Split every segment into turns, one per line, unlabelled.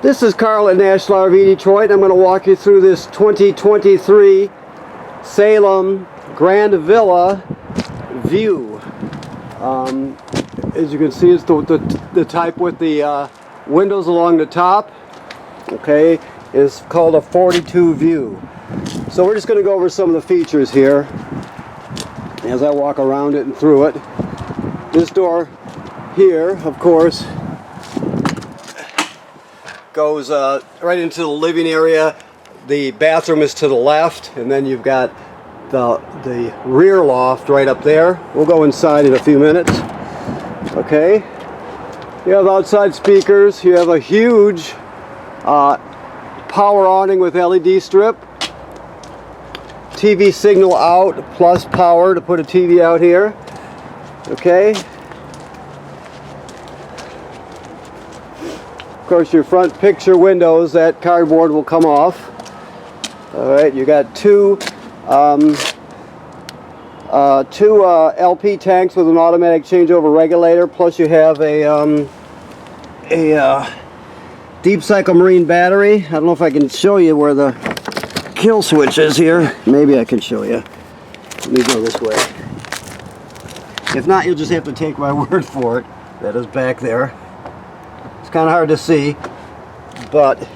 This is Carl at National RV Detroit. I'm going to walk you through this 2023 Salem Grand Villa View. As you can see, it's the type with the windows along the top. Okay, it's called a 42 view. So we're just going to go over some of the features here as I walk around it and through it. This door here, of course, goes right into the living area. The bathroom is to the left, and then you've got the rear loft right up there. We'll go inside in a few minutes. Okay, you have outside speakers. You have a huge power awning with LED strip. TV signal out plus power to put a TV out here. Okay. Of course, your front picture windows, that cardboard will come off. All right, you got two LP tanks with an automatic changeover regulator. Plus, you have a deep cycle marine battery. I don't know if I can show you where the kill switch is here. Maybe I can show you. Let me go this way. If not, you'll just have to take my word for it. That is back there. It's kind of hard to see, but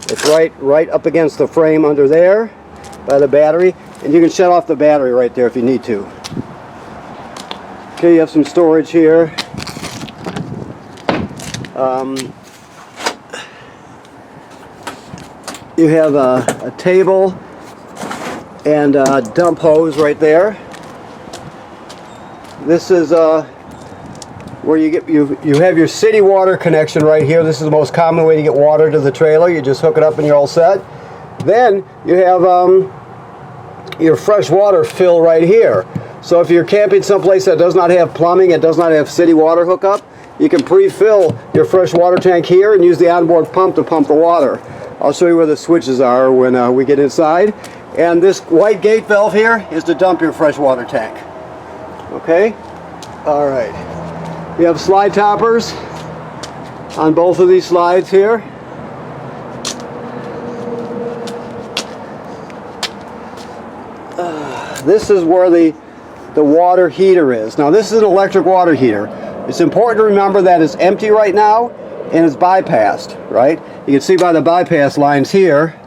it's right up against the frame under there by the battery, and you can shut off the battery right there if you need to. Okay, you have some storage here. You have a table and a dump hose right there. This is where you have your city water connection right here. This is the most common way to get water to the trailer. You just hook it up and you're all set. Then you have your fresh water fill right here. So if you're camping someplace that does not have plumbing, it does not have city water hookup, you can pre-fill your fresh water tank here and use the onboard pump to pump the water. I'll show you where the switches are when we get inside. And this white gate valve here is to dump your fresh water tank. Okay? All right. You have slide toppers on both of these slides here. This is where the water heater is. Now this is an electric water heater. It's important to remember that it's empty right now and it's bypassed, right? You can see by the bypass lines here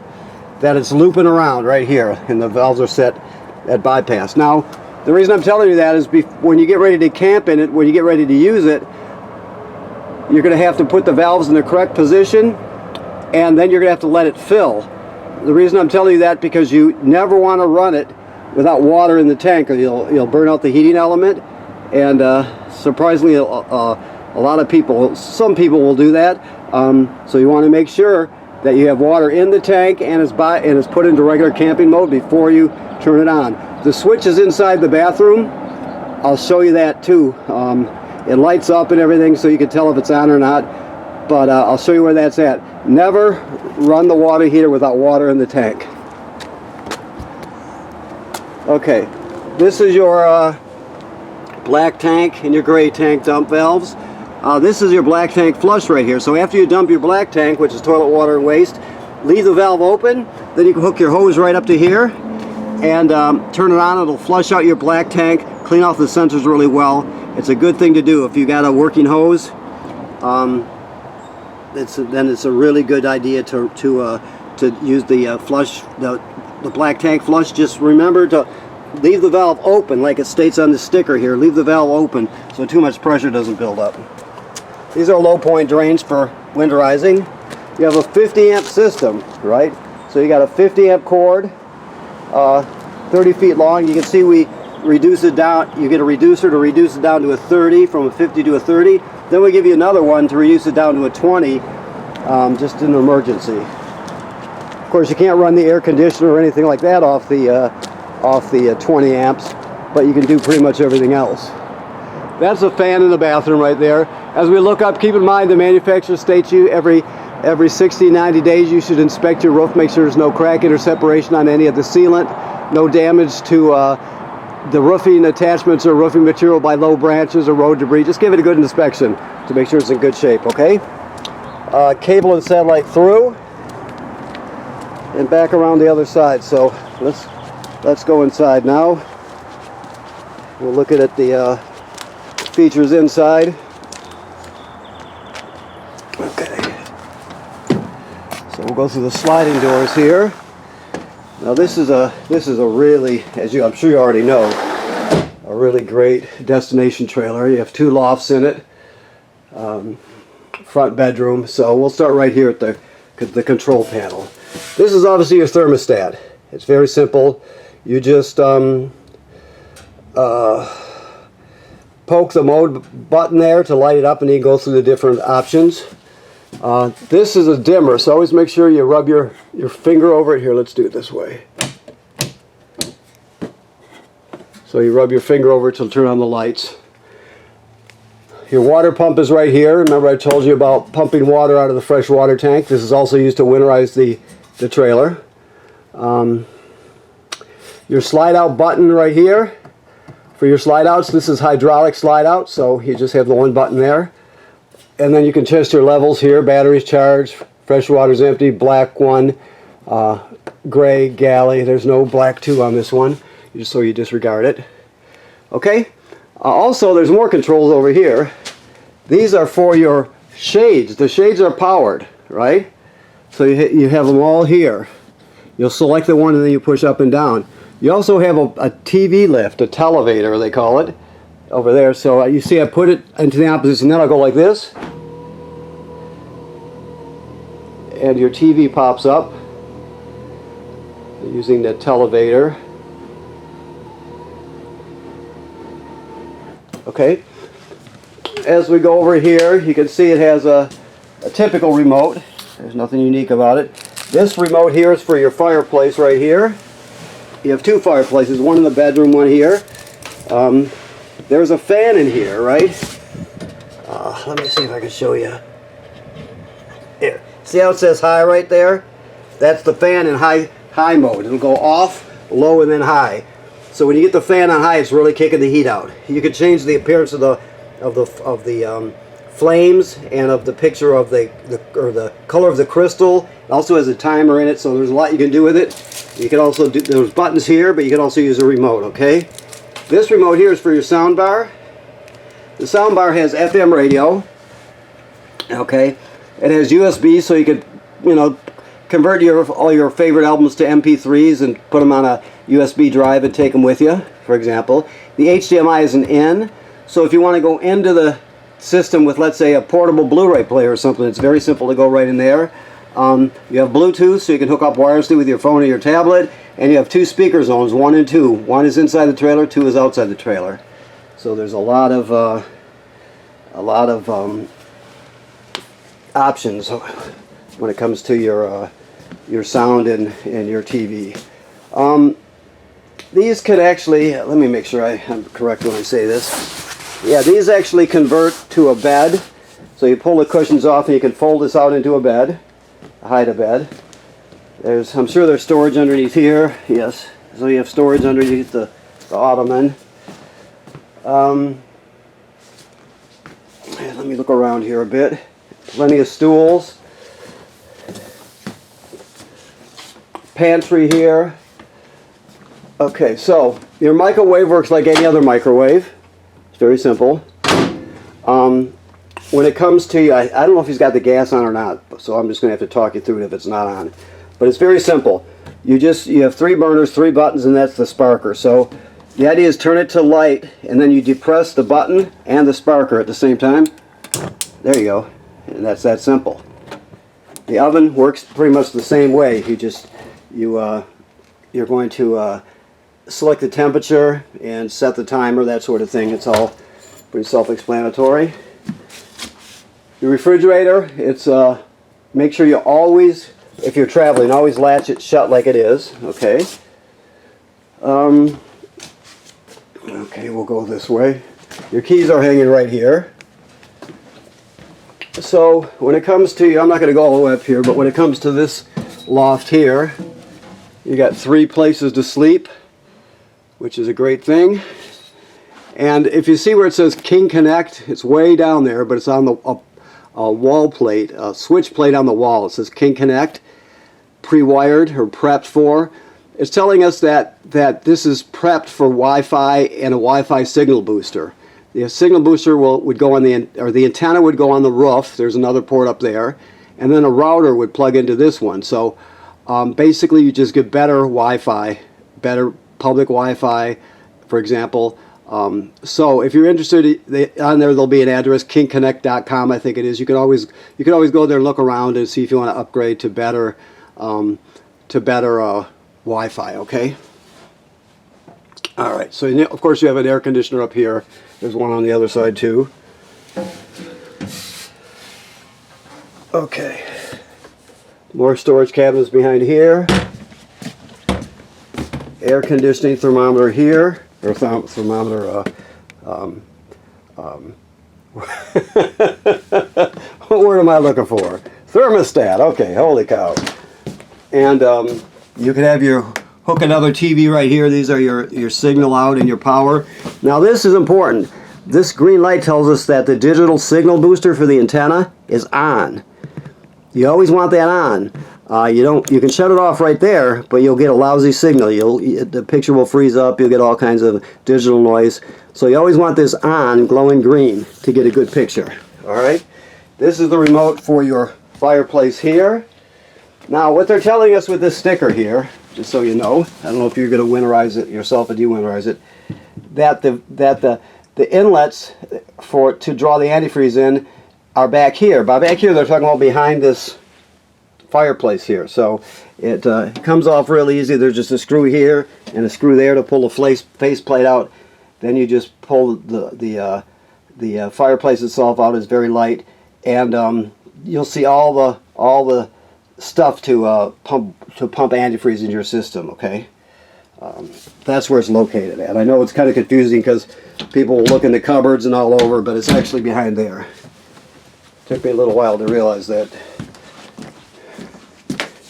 that it's looping around right here, and the valves are set at bypass. Now, the reason I'm telling you that is when you get ready to camp in it, when you get ready to use it, you're going to have to put the valves in the correct position, and then you're going to have to let it fill. The reason I'm telling you that because you never want to run it without water in the tank, or you'll burn out the heating element. And surprisingly, a lot of people, some people will do that. So you want to make sure that you have water in the tank and it's put into regular camping mode before you turn it on. The switch is inside the bathroom. I'll show you that too. It lights up and everything so you can tell if it's on or not, but I'll show you where that's at. Never run the water heater without water in the tank. Okay, this is your black tank and your gray tank dump valves. This is your black tank flush right here. So after you dump your black tank, which is toilet water and waste, leave the valve open, then you can hook your hose right up to here and turn it on. It'll flush out your black tank, clean off the sensors really well. It's a good thing to do if you got a working hose. Then it's a really good idea to use the flush, the black tank flush. Just remember to leave the valve open, like it states on the sticker here. Leave the valve open so too much pressure doesn't build up. These are low point drains for winterizing. You have a 50 amp system, right? So you got a 50 amp cord, 30 feet long. You can see we reduce it down. You get a reducer to reduce it down to a 30, from a 50 to a 30. Then we give you another one to reduce it down to a 20, just in an emergency. Of course, you can't run the air conditioner or anything like that off the 20 amps, but you can do pretty much everything else. That's a fan in the bathroom right there. As we look up, keep in mind the manufacturer states you every 60-90 days you should inspect your roof, make sure there's no cracking or separation on any of the sealant, no damage to the roofing attachments or roofing material by low branches or road debris. Just give it a good inspection to make sure it's in good shape, okay? cable and satellite through, and back around the other side. So let's go inside now. We'll look at the features inside. Okay. So we'll go through the sliding doors here. Now this is a really, I'm sure you already know, a really great destination trailer. You have 2 lofts in it, front bedroom. So we'll start right here at the control panel. This is obviously your thermostat. It's very simple. You just poke the mode button there to light it up, and you can go through the different options. This is a dimmer, so always make sure you rub your finger over it. Here, let's do it this way. So you rub your finger over it to turn on the lights. Your water pump is right here. Remember I told you about pumping water out of the fresh water tank. This is also used to winterize the trailer. Your slide out button right here. For your slide outs, this is hydraulic slide out, so you just have the one button there. And then you can test your levels here. Batteries charged, fresh water's empty, black 1, gray, galley. There's no black 2 on this one, so you disregard it. Okay? Also, there's more controls over here. These are for your shades. The shades are powered, right? So you have them all here. You'll select the one and then you push up and down. You also have a TV lift, a televator they call it, over there. So you see I put it into the opposite, and then I'll go like this. And your TV pops up using the televator. Okay. As we go over here, you can see it has a typical remote. There's nothing unique about it. This remote here is for your fireplace right here. You have 2 fireplaces, one in the bedroom, one here. There's a fan in here, right? Let me see if I can show you. Here. See how it says high right there? That's the fan in high mode. It'll go off, low, and then high. So when you get the fan on high, it's really kicking the heat out. You can change the appearance of the flames and of the picture of the color of the crystal. It also has a timer in it, so there's a lot you can do with it. You can also do, there's buttons here, but you can also use a remote, okay? This remote here is for your sound bar. The sound bar has FM radio, okay? It has USB, so you could, convert all your favorite albums to MP3s and put them on a USB drive and take them with you, for example. The HDMI is an in, so if you want to go into the system with, let's say, a portable Blu-ray player or something, it's very simple to go right in there. You have Bluetooth, so you can hook up wirelessly with your phone or your tablet, and you have 2 speaker zones, 1 and 2. 1 is inside the trailer, 2 is outside the trailer. So there's a lot of options when it comes to your sound and your TV. These could actually, let me make sure I'm correct when I say this. Yeah, these actually convert to a bed. So you pull the cushions off and you can fold this out into a bed, hide a bed. I'm sure there's storage underneath here. Yes, so you have storage underneath the ottoman. Let me look around here a bit. Plenty of stools. Pantry here. Okay, so your microwave works like any other microwave. It's very simple. When it comes to, I don't know if he's got the gas on or not, so I'm just going to have to talk you through it if it's not on. But it's very simple. You have 3 burners, 3 buttons, and that's the sparker. So the idea is turn it to light, and then you depress the button and the sparker at the same time. There you go. And that's that simple. The oven works pretty much the same way. You're going to select the temperature and set the timer, that sort of thing. It's all pretty self-explanatory. Your refrigerator, it's make sure you always, if you're traveling, always latch it shut like it is. Okay. Okay, we'll go this way. Your keys are hanging right here. So when it comes to, I'm not going to go all the way up here, but when it comes to this loft here, you got 3 places to sleep, which is a great thing. And if you see where it says King Connect, it's way down there, but it's on wall plate, a switch plate on the wall. It says King Connect, pre-wired or prepped for. It's telling us that this is prepped for Wi-Fi and a Wi-Fi signal booster. The signal booster would go on the antenna would go on the roof. There's another port up there, and then a router would plug into this one. So basically, you just get better Wi-Fi, better public Wi-Fi, for example. So if you're interested, on there there'll be an address, kingconnect.com, I think it is. You can always go there and look around and see if you want to upgrade to better Wi-Fi. Okay. All right. So of course you have an air conditioner up here. There's one on the other side too. Okay. More storage cabinets behind here. Air conditioning thermometer here, or thermometer. What word am I looking for? Thermostat. Okay, holy cow. And you can have hook another TV right here. These are your signal out and your power. Now this is important. This green light tells us that the digital signal booster for the antenna is on. You always want that on. You can shut it off right there, but you'll get a lousy signal. The picture will freeze up. You'll get all kinds of digital noise. So you always want this on, glowing green, to get a good picture. All right. This is the remote for your fireplace here. Now, what they're telling us with this sticker here, just so you know, I don't know if you're going to winterize it yourself or de-winterize it, that the inlets to draw the antifreeze in are back here. By back here, they're talking about behind this fireplace here. So it comes off real easy. There's just a screw here and a screw there to pull the face plate out. Then you just pull the fireplace itself out. It's very light, and you'll see all the stuff to pump antifreeze in your system. Okay, that's where it's located at. I know it's kind of confusing because people will look in the cupboards and all over, but it's actually behind there. Took me a little while to realize that.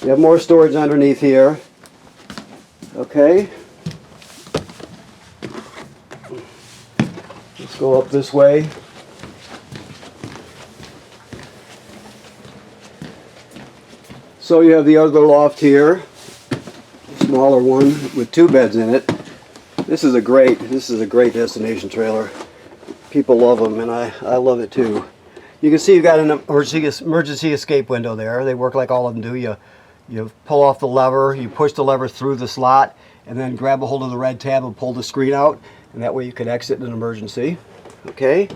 You have more storage underneath here. Okay. Let's go up this way. So you have the other loft here, a smaller one with 2 beds in it. This is a great destination trailer. People love them, and I love it too. You can see you've got an emergency escape window there. They work like all of them do. You pull off the lever, you push the lever through the slot, and then grab a hold of the red tab and pull the screen out, and that way you can exit in an emergency. Okay?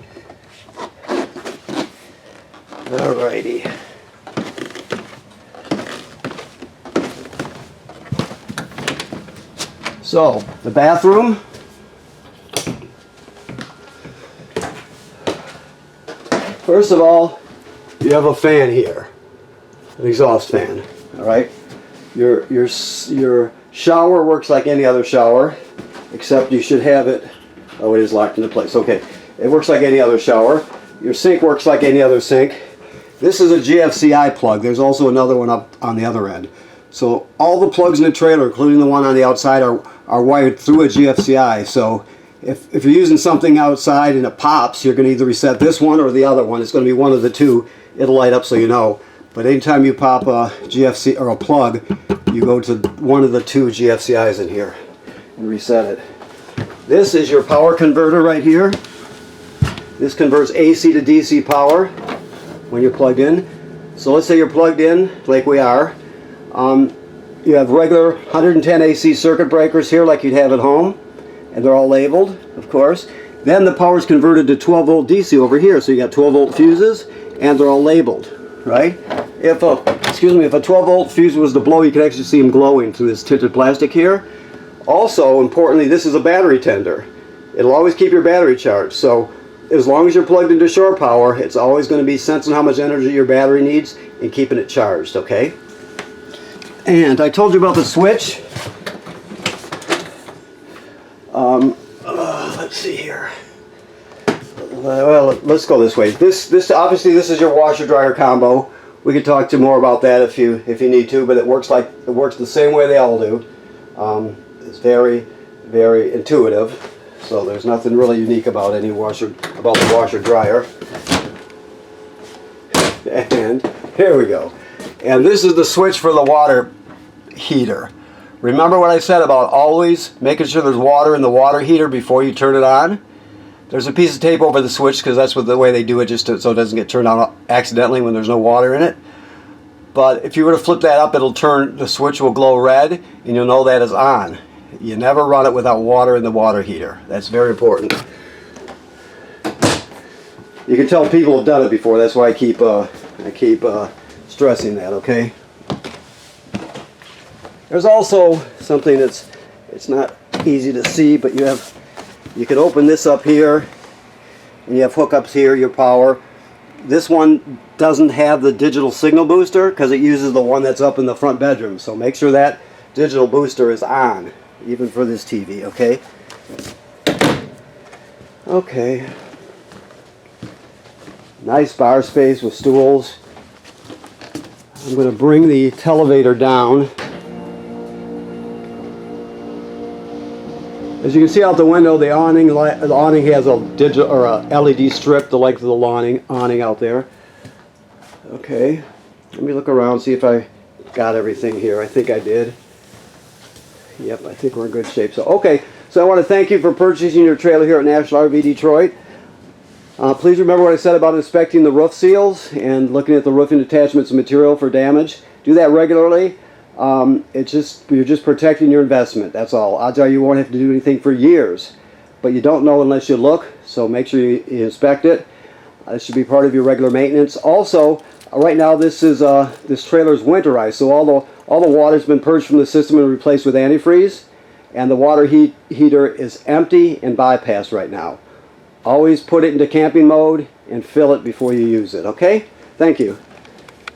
Alrighty. So, the bathroom. First of all, you have a fan here, an exhaust fan. All right, your shower works like any other shower, except you should have it. Oh, it is locked into place. Okay, it works like any other shower. Your sink works like any other sink. This is a GFCI plug. There's also another one up on the other end. So all the plugs in the trailer, including the one on the outside, are wired through a GFCI. So if you're using something outside and it pops, you're going to either reset this one or the other one. It's going to be one of the two. It'll light up so you know. But anytime you pop a GFC or a plug, you go to one of the 2 GFCIs in here and reset it. This is your power converter right here. This converts AC to DC power when you're plugged in. So let's say you're plugged in, like we are. You have regular 110 AC circuit breakers here like you'd have at home, and they're all labeled, of course. Then the power is converted to 12 volt DC over here, so you got 12 volt fuses, and they're all labeled, right? If a 12 volt fuse was to blow, you can actually see them glowing through this tinted plastic here. Also, importantly, this is a battery tender. It'll always keep your battery charged, so as long as you're plugged into shore power, it's always going to be sensing how much energy your battery needs and keeping it charged, okay? And I told you about the switch. Let's see here. Well, let's go this way. This obviously this is your washer dryer combo. We could talk to more about that if you need to, but it works the same way they all do. It's very, very intuitive. So there's nothing really unique about the washer dryer. And here we go. And this is the switch for the water heater. Remember what I said about always making sure there's water in the water heater before you turn it on? There's a piece of tape over the switch because that's the way they do it, just so it doesn't get turned on accidentally when there's no water in it. But if you were to flip that up, the switch will glow red, and you'll know that is on. You never run it without water in the water heater. That's very important. You can tell people have done it before. That's why I keep stressing that. Okay. There's also something it's not easy to see, but you can open this up here, and you have hookups here. Your power. This one doesn't have the digital signal booster because it uses the one that's up in the front bedroom. So make sure that digital booster is on, even for this TV. Okay. Okay. Nice bar space with stools. I'm going to bring the televator down. As you can see out the window, the awning has a digital or a LED strip the length of the awning out there. Okay, let me look around, see if I got everything here. I think I did. Yep, I think we're in good shape. So okay, so I want to thank you for purchasing your trailer here at National RV Detroit. Please remember what I said about inspecting the roof seals and looking at the roofing attachments and material for damage. Do that regularly. You're just protecting your investment. That's all. Odds are you won't have to do anything for years, but you don't know unless you look. So make sure you inspect it. This should be part of your regular maintenance. Also, right now this trailer is winterized, so all the water's been purged from the system and replaced with antifreeze, and the water heater is empty and bypassed right now. Always put it into camping mode and fill it before you use it. Okay? Thank you.